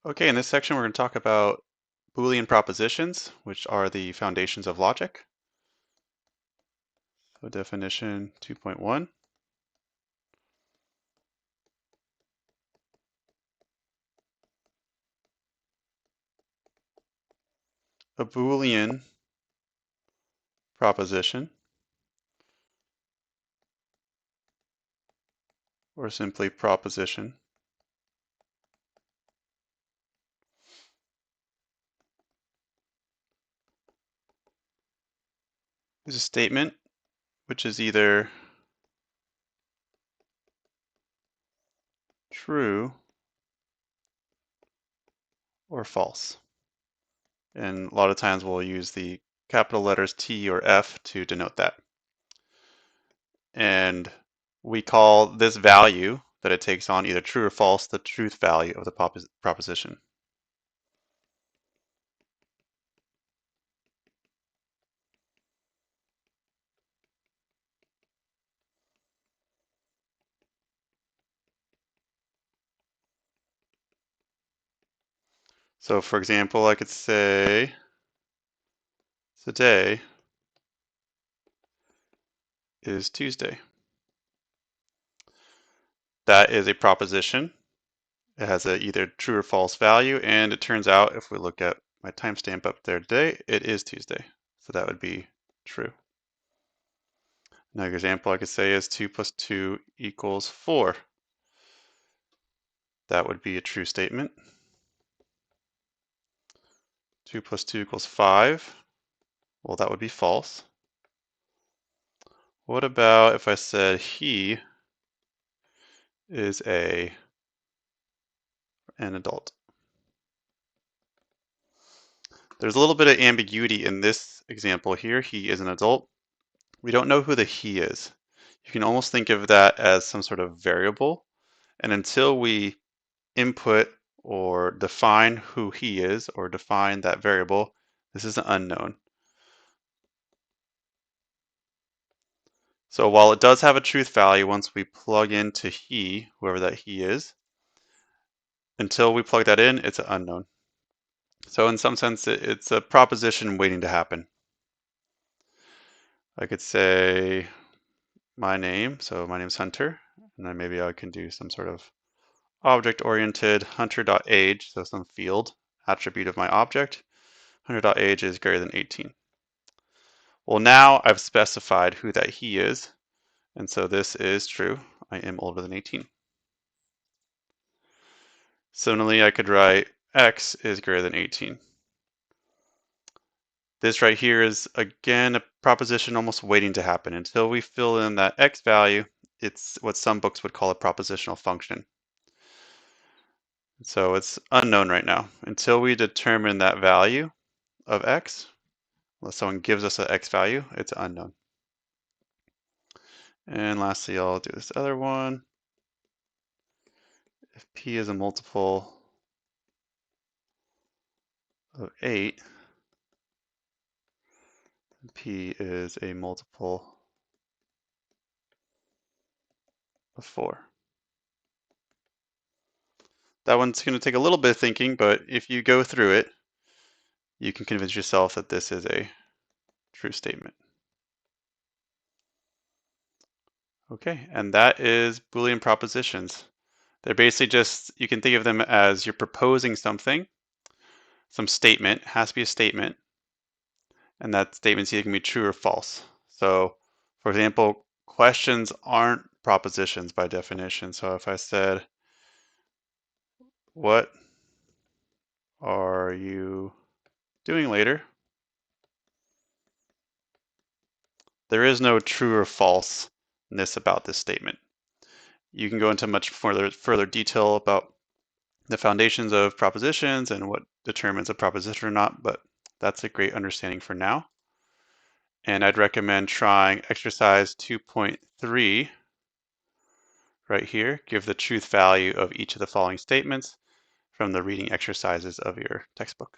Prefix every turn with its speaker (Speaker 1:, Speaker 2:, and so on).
Speaker 1: Okay, in this section we're going to talk about Boolean propositions, which are the foundations of logic. So definition 2.1. A Boolean proposition, or simply proposition, is a statement which is either true or false. And a lot of times we'll use the capital letters T or F to denote that. And we call this value that it takes on either true or false the truth value of the proposition. So for example, I could say today is Tuesday. That is a proposition. It has a either true or false value, and it turns out if we look at my timestamp up there today, it is Tuesday. So that would be true. Another example I could say is 2 plus 2 equals 4. That would be a true statement. 2 plus 2 equals 5. Well, that would be false. What about if I said he is an adult? There's a little bit of ambiguity in this example here. He is an adult. We don't know who the he is. You can almost think of that as some sort of variable. And until we input or define who he is or define that variable, this is an unknown. So while it does have a truth value once we plug into he, whoever that he is, until we plug that in, it's an unknown. So in some sense, it's a proposition waiting to happen. I could say my name, so my name's Hunter, and then maybe I can do some sort of object-oriented hunter.age, so some field attribute of my object. Hunter.age is greater than 18. Well, now I've specified who that he is, and so this is true. I am older than 18. Similarly, I could write x is greater than 18. This right here is, again, a proposition almost waiting to happen. Until we fill in that x value, it's what some books would call a propositional function. So it's unknown right now. Until we determine that value of x, unless someone gives us an x value, it's unknown. And lastly, I'll do this other one. If p is a multiple of 8, p is a multiple of 4. That one's going to take a little bit of thinking, but if you go through it, you can convince yourself that this is a true statement. Okay, and that is Boolean propositions. They're basically just, you can think of them as you're proposing something, some statement, has to be a statement, and that statement's either going to be true or false. So, for example, questions aren't propositions by definition. So if I said, what are you doing later? There is no true or falseness about this statement. You can go into much further detail about the foundations of propositions and what determines a proposition or not, but that's a great understanding for now. And I'd recommend trying exercise 2.3 right here. Give the truth value of each of the following statements from the reading exercises of your textbook.